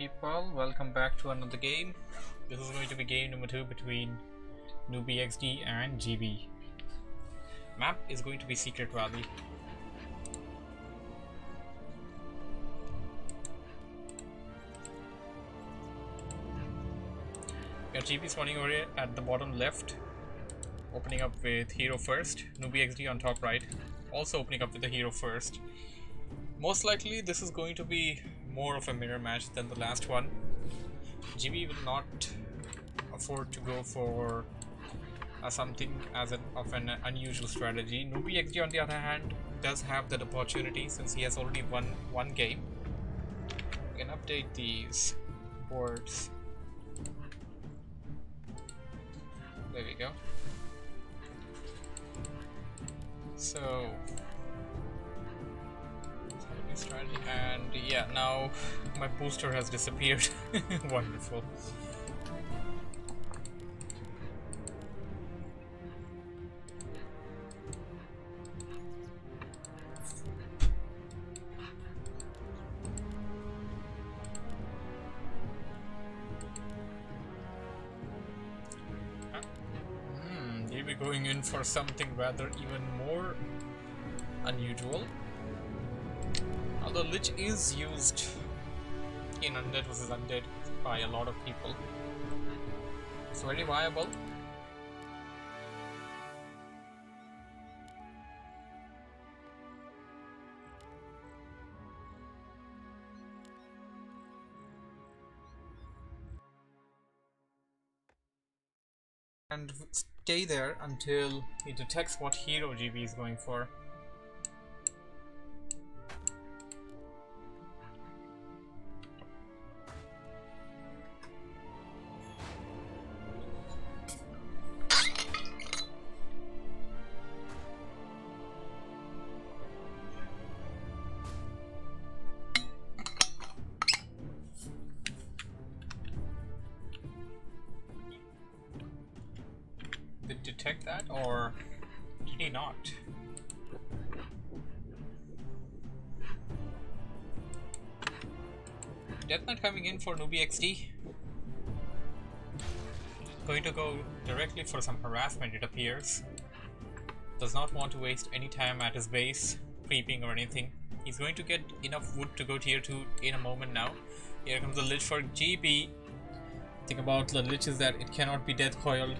people, welcome back to another game. This is going to be game number 2 between NoobyXD and GB. Map is going to be Secret Valley. We got GB spawning over here at the bottom left, opening up with hero first. NoobyXD on top right, also opening up with the hero first. Most likely this is going to be more of a mirror match than the last one. GB will not afford to go for something as of an unusual strategy. NoobyXD on the other hand does have that opportunity since he has already won one game. We can update these boards. There we go. So strategy, and yeah, now my booster has disappeared. Wonderful. You'll be going in for something rather even more unusual. Although Lich is used in Undead vs Undead by a lot of people, it's very viable. And stay there until he detects what hero GB is going for. Did detect that, or did he not? Death Knight coming in for NoobyXD. Going to go directly for some harassment, it appears. Does not want to waste any time at his base, creeping or anything. He's going to get enough wood to go tier 2 in a moment now. Here comes the Lich for GB. Thing about the Lich is that it cannot be death coiled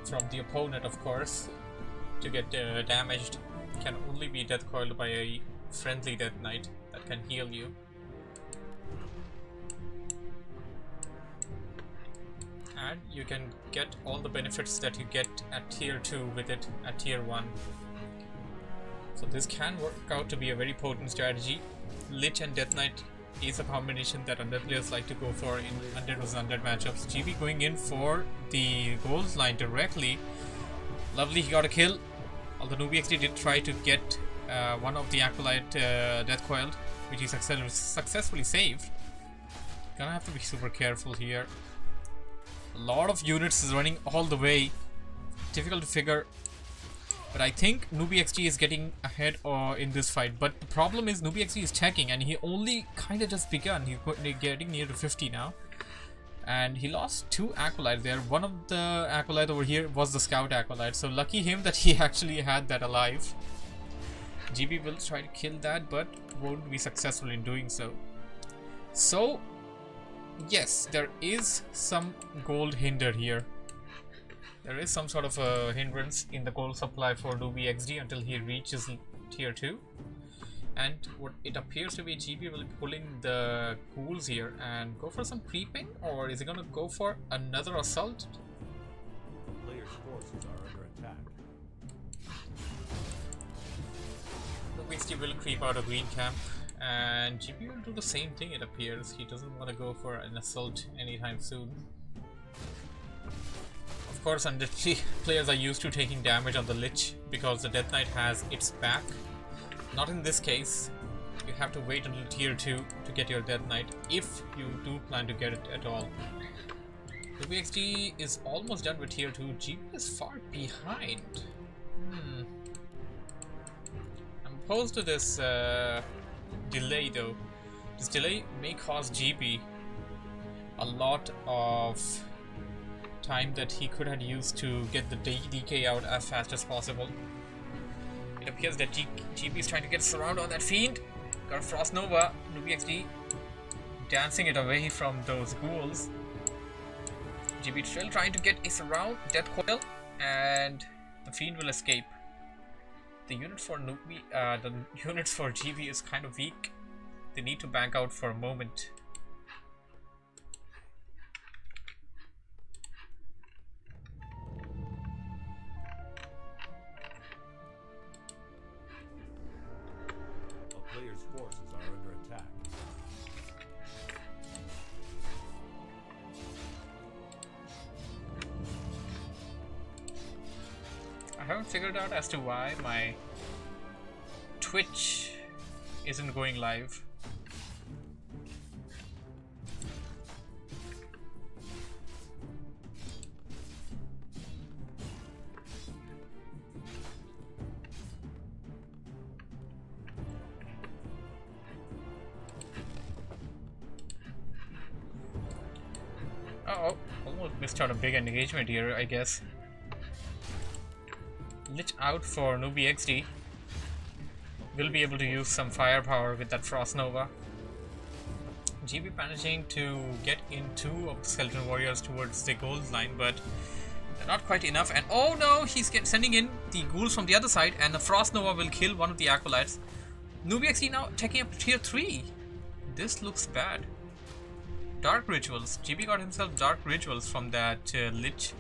from the opponent, of course, to get damaged. It can only be death coiled by a friendly Death Knight that can heal you. And you can get all the benefits that you get at tier 2 with it at tier 1. So this can work out to be a very potent strategy. Lich and Death Knight is a combination that Undead players like to go for in Undead vs Undead matchups. GB going in for the gold line directly. Lovely, he got a kill. Although NoobyXD did try to get one of the Acolyte death coiled, which he successfully saved. Gonna have to be super careful here. A lot of units is running all the way. Difficult to figure. But I think NoobyXD is getting ahead in this fight. But the problem is NoobyXD is checking and he only kind of just begun. He's getting near to 50 now. And he lost 2 Acolytes there. One of the Acolytes over here was the Scout Acolyte. So lucky him that he actually had that alive. GB will try to kill that but won't be successful in doing so. So yes, there is some gold hinder here. There is some sort of a hindrance in the gold supply for NoobyXD until he reaches tier 2. And what it appears to be, GB will be pulling the ghouls here and go for some creeping, or is he gonna go for another assault? The player's forces are under attack. NoobyXD will creep out of green camp and GB will do the same thing, it appears. He doesn't want to go for an assault anytime soon. Of course, Undead players are used to taking damage on the Lich because the Death Knight has its back. Not in this case. You have to wait until tier 2 to get your Death Knight, if you do plan to get it at all. NoobyXD is almost done with tier 2. GB is far behind. I'm opposed to this delay though. This delay may cost GB a lot of time that he could have used to get the DK out as fast as possible. It appears that GB is trying to get surround on that fiend. Got a Frost Nova, NoobyXD dancing it away from those ghouls. GB still trying to get a surround, Death Coil, and the fiend will escape. The units for GB is kind of weak. They need to back out for a moment. A player's forces are under attack. I haven't figured out as to why my Twitch isn't going live. Uh-oh, almost missed out a big engagement here, I guess. Lich out for NoobyXD. Will be able to use some firepower with that Frost Nova. GB managing to get in 2 of the Skeleton Warriors towards the gold line, but they're not quite enough. And oh no, he's sending in the ghouls from the other side, and the Frost Nova will kill one of the acolytes. NoobyXD now taking up tier 3. This looks bad. Dark Rituals. GB got himself Dark Rituals from that Lich.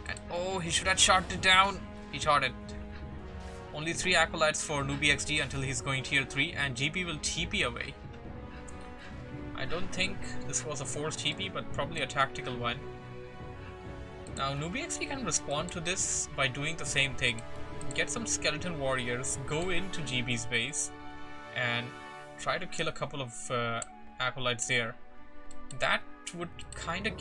And oh, he should have shot it down. He shot it. Only 3 acolytes for NoobyXD until he's going tier 3, and GB will TP away. I don't think this was a forced TP, but probably a tactical one. Now NoobyXD can respond to this by doing the same thing. Get some Skeleton Warriors, go into GB's base, and try to kill a couple of acolytes there. That would kind of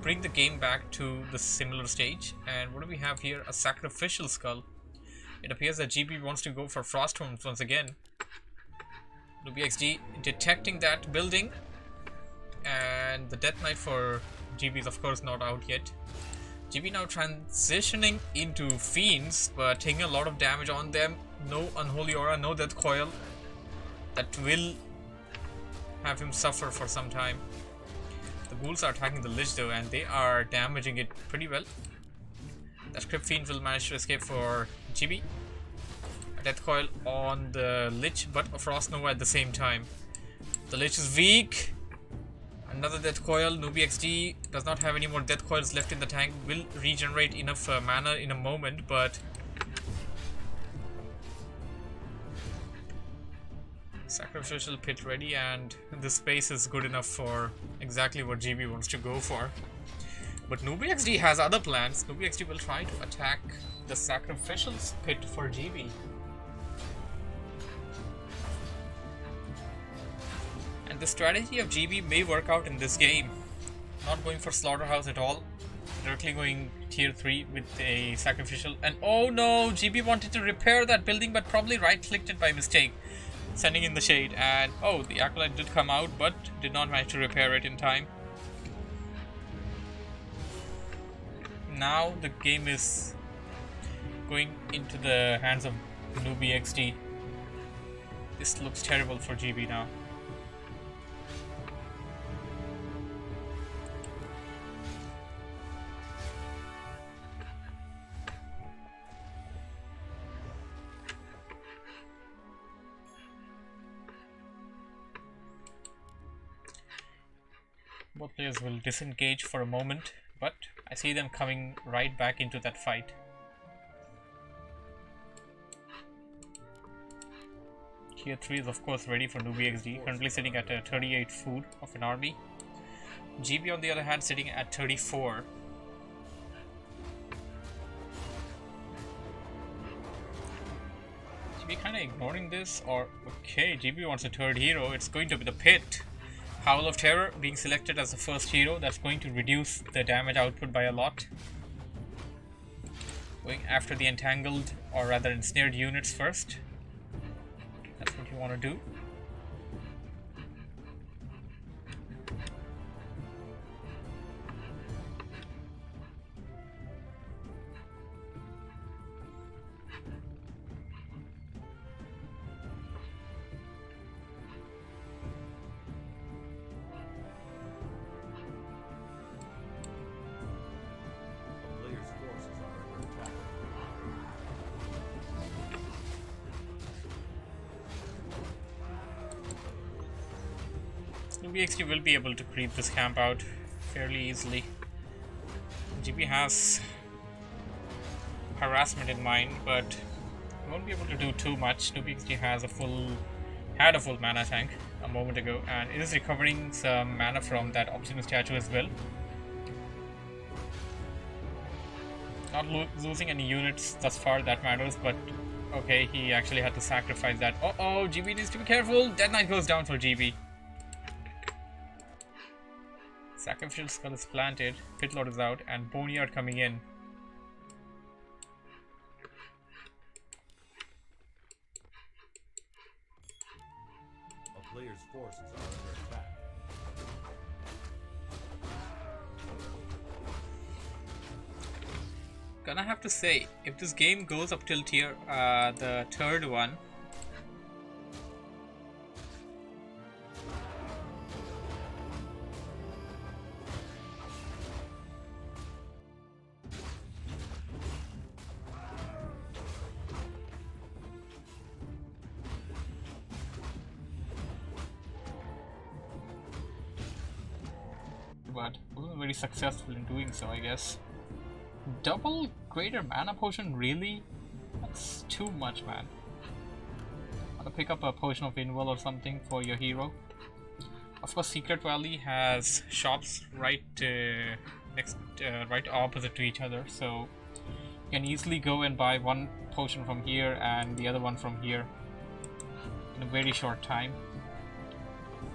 bring the game back to the similar stage. And what do we have here? A Sacrificial Skull. It appears that GB wants to go for Frosthounds once again. NoobyXD detecting that building. And the Death Knight for GB is of course not out yet. GB now transitioning into Fiends, but taking a lot of damage on them. No Unholy Aura, no Death Coil. That will have him suffer for some time. The ghouls are attacking the Lich though, and they are damaging it pretty well. That Crypt Fiend will manage to escape for GB. A Death Coil on the Lich, but a Frost Nova at the same time. The Lich is weak. Another Death Coil. NoobyXD does not have any more Death Coils left in the tank. Will regenerate enough mana in a moment, but Sacrificial Pit ready, and this space is good enough for exactly what GB wants to go for. But NoobyXD has other plans. NoobyXD will try to attack the Sacrificial Pit for GB. And the strategy of GB may work out in this game. Not going for Slaughterhouse at all. Directly going tier 3 with a Sacrificial. And oh no, GB wanted to repair that building, but probably right-clicked it by mistake. Sending in the shade, and oh, the acolyte did come out but did not manage to repair it in time. Now the game is going into the hands of NoobyXD. This looks terrible for GB now. Both players will disengage for a moment, but I see them coming right back into that fight. Tier 3 is of course ready for NoobyXD, currently sitting at 38 food of an army. GB on the other hand sitting at 34. GB kind of ignoring this, or okay, GB wants a third hero. It's going to be the Pit. Howl of Terror being selected as the first hero. That's going to reduce the damage output by a lot. Going after the entangled, or rather ensnared units first. That's what you want to do. NoobyXD will be able to creep this camp out fairly easily. GB has harassment in mind, but he won't be able to do too much. NoobyXD has had a full mana tank a moment ago, and it is recovering some mana from that obsidian statue as well. Not losing any units thus far, that matters, but okay, he actually had to sacrifice that. Uh-oh, GB needs to be careful. Dead Knight goes down for GB. Sacrificial Skull is planted, Pitlord is out, and Boneyard coming in. A player's forces are under attack. Gonna have to say, if this game goes up till tier, the third one, but wasn't very successful in doing so, I guess. Double greater mana potion, really? That's too much, man. Wanna pick up a potion of Inval or something for your hero. Of course, Secret Valley has shops right right opposite to each other, so you can easily go and buy one potion from here and the other one from here in a very short time.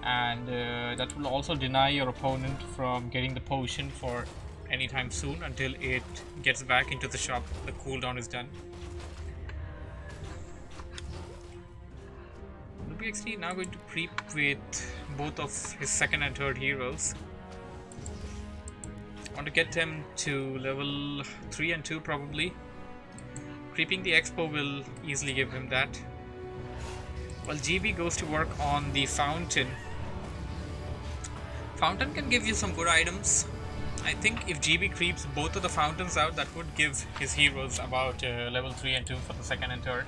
And that will also deny your opponent from getting the potion for anytime soon until it gets back into the shop. The cooldown is done. NoobyXD now going to creep with both of his second and third heroes. Want to get them to level 3 and 2 probably. Creeping the Expo will easily give him that. While GB goes to work on the Fountain. Fountain can give you some good items. I think if GB creeps both of the fountains out, that would give his heroes about level 3 and 2 for the second and third.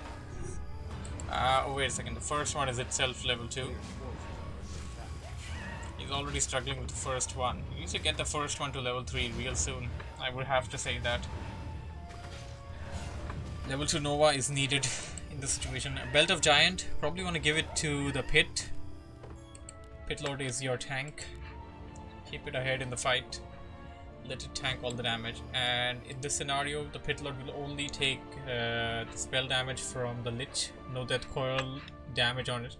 Oh, wait a second, the first one is itself level 2. He's already struggling with the first one. He needs to get the first one to level 3 real soon. I would have to say that. Level 2 Nova is needed in this situation. Belt of Giant, probably want to give it to the Pit. Pitlord is your tank. Keep it ahead in the fight. Let it tank all the damage, and in this scenario the Pitlord will only take the spell damage from the Lich, no death coil damage on it.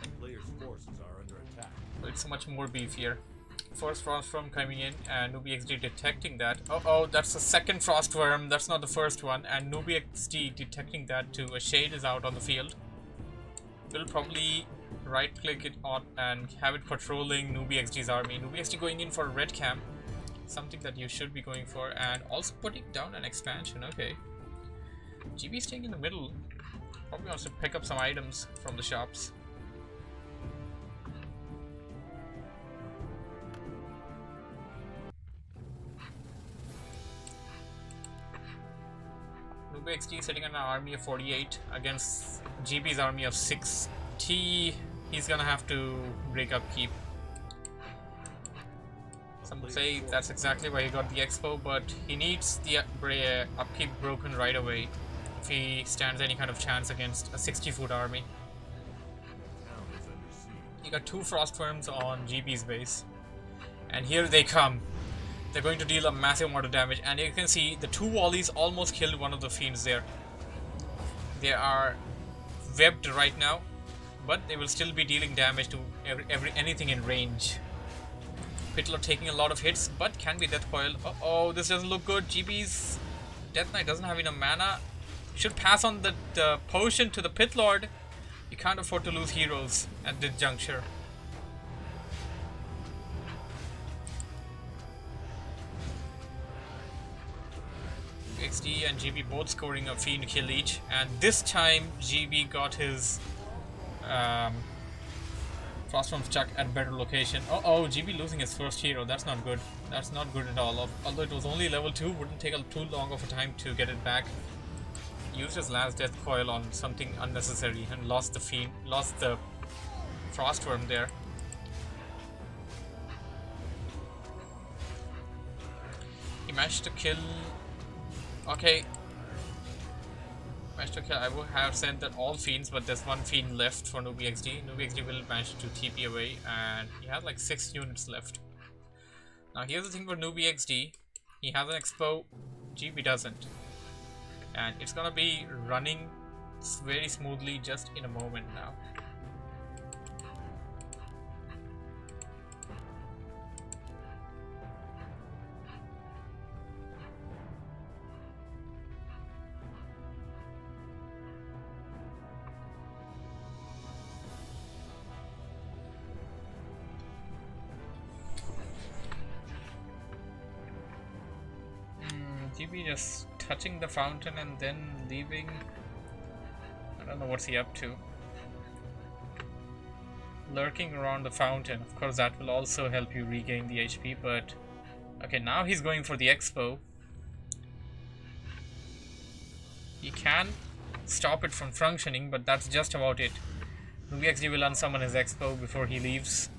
The player's forces are under attack. So it's much more beefier. First Frostworm coming in and NoobyXD detecting that. Oh, that's the second Frostworm, that's not the first one, and NoobyXD detecting that too. A Shade is out on the field. We'll probably right click it on and have it patrolling NoobyXD's army. NoobyXD going in for a red camp. Something that you should be going for, and also putting down an expansion. Okay, GB staying in the middle, probably wants to pick up some items from the shops. NoobyXD is sitting on an army of 48 against GB's army of 60. He's gonna have to break upkeep. Some would say that's exactly why he got the Expo, but he needs the upkeep broken right away if he stands any kind of chance against a 60-foot army. He got 2 Frostworms on GB's base, and here they come. They're going to deal a massive amount of damage, and you can see the 2 volleys almost killed one of the fiends there. They are webbed right now, but they will still be dealing damage to anything in range. Pitlord taking a lot of hits, but can be Death Coil. Oh, this doesn't look good. GB's Death Knight doesn't have enough mana. Should pass on the potion to the Pitlord. You can't afford to lose heroes at this juncture. XD and GB both scoring a fiend kill each, and this time GB got his Frostworm stuck at a better location. Oh, GB losing his first hero. That's not good. That's not good at all. Although it was only level 2, wouldn't take too long of a time to get it back. Used his last death coil on something unnecessary and lost the fiend, lost the Frostworm there. He managed to kill. Okay. Managed to kill. I would have said that all fiends, but there's one fiend left for NoobyXD. NoobyXD will manage to TP away, and he has like 6 units left. Now here's the thing for NoobyXD. He has an expo, GB doesn't. And it's gonna be running very smoothly just in a moment now. GB just touching the fountain and then leaving. I don't know what's he up to. Lurking around the fountain. Of course that will also help you regain the HP, but okay, now he's going for the expo. He can stop it from functioning, but that's just about it. NoobyXD will unsummon his expo before he leaves.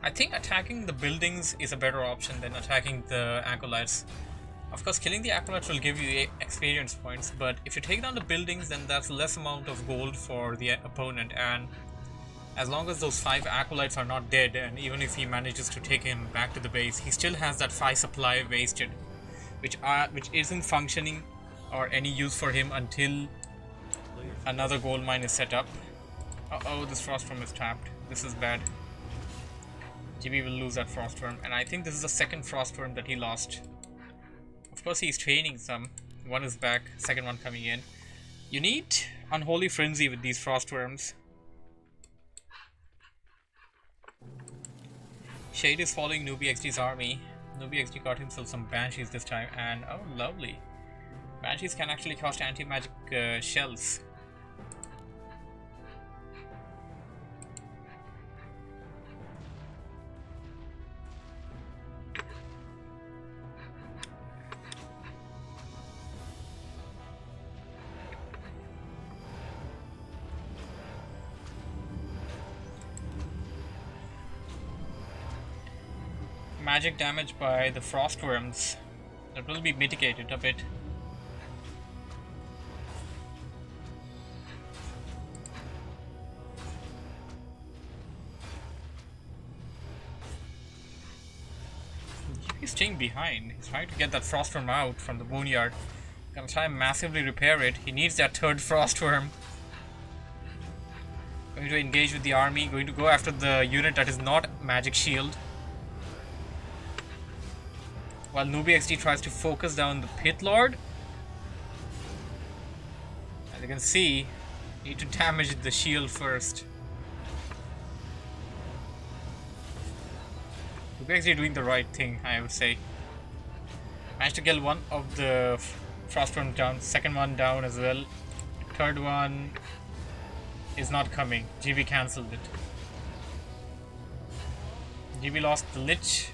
I think attacking the buildings is a better option than attacking the acolytes. Of course, killing the acolytes will give you experience points, but if you take down the buildings, then that's less amount of gold for the opponent, and as long as those 5 acolytes are not dead, and even if he manages to take him back to the base, he still has that 5 supply wasted, which isn't functioning or any use for him until another gold mine is set up. Uh-oh, this Frostworm is tapped. This is bad. GB will lose that Frostworm, and I think this is the second Frostworm that he lost. Of course he's training some. One is back, second one coming in. You need Unholy Frenzy with these Frostworms. Shade is following NoobyXD's army. NoobyXD got himself some Banshees this time, and oh lovely. Banshees can actually cast anti-magic shells. Magic damage by the Frostworms, that will be mitigated a bit. He's staying behind. He's trying to get that Frostworm out from the boneyard. Gonna try and massively repair it. He needs that third Frostworm. Going to engage with the army, going to go after the unit that is not Magic Shield. While NoobyXD tries to focus down the Pit Lord. As you can see, you need to damage the shield first. NoobyXD doing the right thing, I would say. Managed to kill one of the Frostworm down, second one down as well. Third one is not coming. GB cancelled it. GB lost the Lich.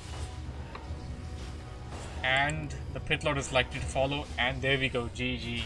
And the Pit Lord is likely to follow, and there we go, GG.